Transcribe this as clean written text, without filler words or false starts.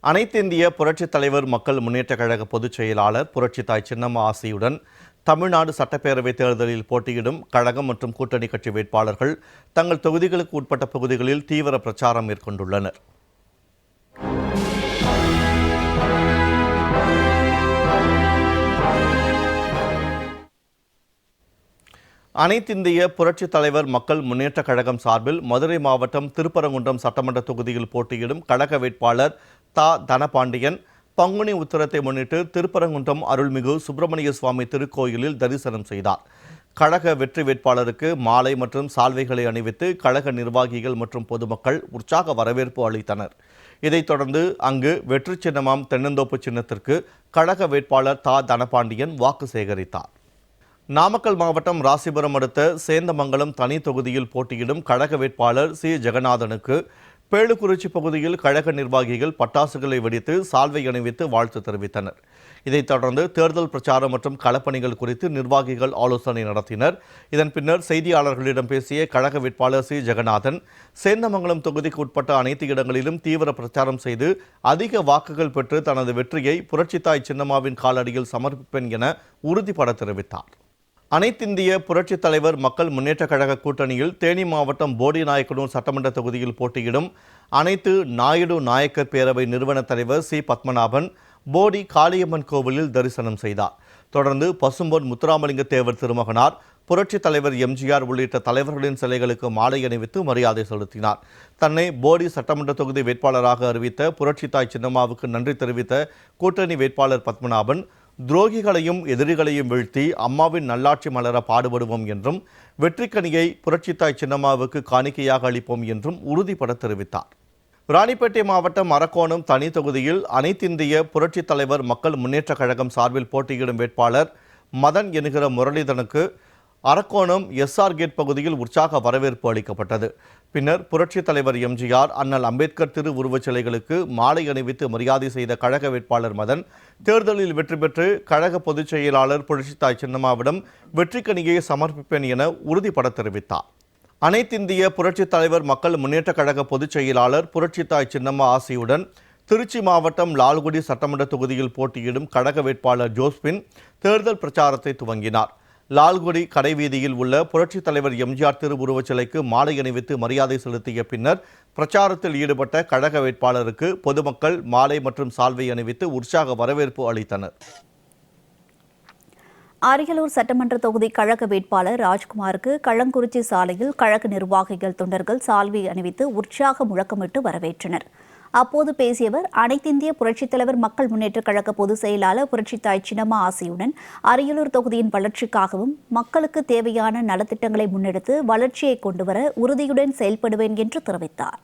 அனைத்திந்திய புரட்சித் தலைவர் மக்கள் முன்னேற்றக் கழக பொதுச் செயலாளர் புரட்சித்தாய் சின்னம்மா ஆசியுடன் தமிழ்நாடு சட்டப்பேரவைத் தேர்தலில் போட்டியிடும் கழகம் மற்றும் கூட்டணி கட்சி வேட்பாளர்கள் தங்கள் தொகுதிகளுக்கு உட்பட்ட பகுதிகளில் தீவிர பிரச்சாரம் மேற்கொண்டுள்ளனர். அனைத்திந்திய புரட்சித் தலைவர் மக்கள் முன்னேற்றக் கழகம் சார்பில் மதுரை மாவட்டம் திருப்பரங்குன்றம் சட்டமன்ற தொகுதியில் போட்டியிடும் கழக வேட்பாளர் தனபாண்டியன் பங்குனி உத்திரத்தை முன்னிட்டு திருப்பரங்குன்றம் அருள்மிகு சுப்பிரமணிய சுவாமி திருக்கோயிலில் தரிசனம் செய்தார். கழக வெற்றி வேட்பாளருக்கு மாலை மற்றும் சால்வைகளை அணிவித்து கழக நிர்வாகிகள் மற்றும் பொதுமக்கள் உற்சாக வரவேற்பு அளித்தனர். இதைத் தொடர்ந்து அங்கு வெற்றி சின்னமாம் தென்னந்தோப்பு சின்னத்திற்கு கழக வேட்பாளர் தனபாண்டியன் வாக்கு சேகரித்தார். நாமக்கல் மாவட்டம் ராசிபுரம் அடுத்த சேந்தமங்கலம் தனி தொகுதியில் போட்டியிடும் கழக வேட்பாளர் ஜெகநாதனுக்கு பேளுக்குறிச்சி பகுதியில் கழக நிர்வாகிகள் பட்டாசுகளை வெடித்து சால்வை அணிவித்து வாழ்த்து தெரிவித்தனர். இதைத் தொடர்ந்து தேர்தல் பிரச்சாரம் மற்றும் களப்பணிகள் குறித்து நிர்வாகிகள் ஆலோசனை நடத்தினர். இதன் பின்னர் செய்தியாளர்களிடம் பேசிய கழக வேட்பாளர் ஜெகநாதன் சேந்தமங்கலம் தொகுதிக்கு உட்பட்ட அனைத்து இடங்களிலும் தீவிர பிரச்சாரம் செய்து அதிக வாக்குகள் பெற்று தனது வெற்றியை புரட்சித்தாய் சின்னம்மாவின் காலடியில் சமர்ப்பிப்பேன் என உறுதிபட தெரிவித்தார். அனைத்திந்திய புரட்சித் தலைவர் மக்கள் முன்னேற்றக் கழக கூட்டணியில் தேனி மாவட்டம் போடிநாயக்கனூர் சட்டமன்ற தொகுதியில் போட்டியிடும் அனைத்து நாயுடு நாயக்கர் பேரவை நிறுவன தலைவர் பத்மநாபன் போடி காளியம்மன் கோவிலில் தரிசனம் செய்தார். தொடர்ந்து பசும்பொன் முத்துராமலிங்க தேவர் திருமகனார், புரட்சித் தலைவர் எம்ஜிஆர் உள்ளிட்ட தலைவர்களின் சிலைகளுக்கு மாலை அணிவித்து மரியாதை செலுத்தினார். தன்னை போடி சட்டமன்ற தொகுதி வேட்பாளராக அறிவித்த புரட்சித்தாய் சின்னம்மாவுக்கு நன்றி தெரிவித்த கூட்டணி வேட்பாளர் பத்மநாபன், துரோகிகளையும் எதிரிகளையும் வீழ்த்தி அம்மாவின் நல்லாட்சி மலர பாடுபடுவோம் என்றும் வெற்றிக்கனியை புரட்சித்தாய் சின்னம்மாவுக்கு காணிக்கையாக அளிப்போம் என்றும் உறுதிபட தெரிவித்தார். ராணிப்பேட்டை மாவட்டம் அரக்கோணம் தனி தொகுதியில் அனைத்திந்திய புரட்சித் தலைவர் மக்கள் முன்னேற்றக் கழகம் சார்பில் போட்டியிடும் வேட்பாளர் மதன் என்கிற முரளிதனுக்கு அரக்கோணம் SR கேட் பகுதியில் உற்சாக வரவேற்பு அளிக்கப்பட்டது. பின்னர் புரட்சித் தலைவர் எம்ஜிஆர், அண்ணல் அம்பேத்கர் திரு உருவச் சிலைகளுக்கு மாலை அணிவித்து மரியாதை செய்த கழக வேட்பாளர் மதன் தேர்தலில் வெற்றி பெற்று கழக பொதுச் செயலாளர் புரட்சித்தாய் சின்னம்மாவிடம் வெற்றிக்கனியை சமர்ப்பிப்பேன் என உறுதிபட தெரிவித்தார். அனைத்திந்திய புரட்சித் தலைவர் மக்கள் முன்னேற்றக் கழக பொதுச் செயலாளர் புரட்சித்தாய் சின்னம்மா ஆசியுடன் திருச்சி மாவட்டம் லால்குடி சட்டமன்ற தொகுதியில் போட்டியிடும் கழக வேட்பாளர் ஜோஸ்பின் தேர்தல் பிரச்சாரத்தை துவங்கினார். லால்குடி கடைவீதியில் உள்ள புரட்சித் தலைவர் எம்ஜிஆர் திருவுருவச் சிலைக்கு மாலை அணிவித்து மரியாதை செலுத்திய பின்னர் பிரச்சாரத்தில் ஈடுபட்ட கழக வேட்பாளருக்கு பொதுமக்கள் மாலை மற்றும் சால்வை அணிவித்து உற்சாக வரவேற்பு அளித்தனர். அரியலூர் சட்டமன்ற தொகுதி கழக வேட்பாளர் ராஜ்குமாருக்கு களங்குறிச்சி சாலையில் கழக நிர்வாகிகள், தொண்டர்கள் சால்வை அணிவித்து உற்சாக முழக்கமிட்டு வரவேற்றனர். அப்போது பேசியவர், அனைத்திந்திய புரட்சித் தலைவர் மக்கள் முன்னேற்றக் கழக பொதுச் செயலாளர் புரட்சித்தாய் சின்னம்மா ஆசியுடன் அரியலூர் தொகுதியின் வளர்ச்சிக்காகவும் மக்களுக்கு தேவையான நலத்திட்டங்களை முன்னெடுத்து வளர்ச்சியை கொண்டுவர உறுதியுடன் செயல்படுவேன் என்று தெரிவித்தார்.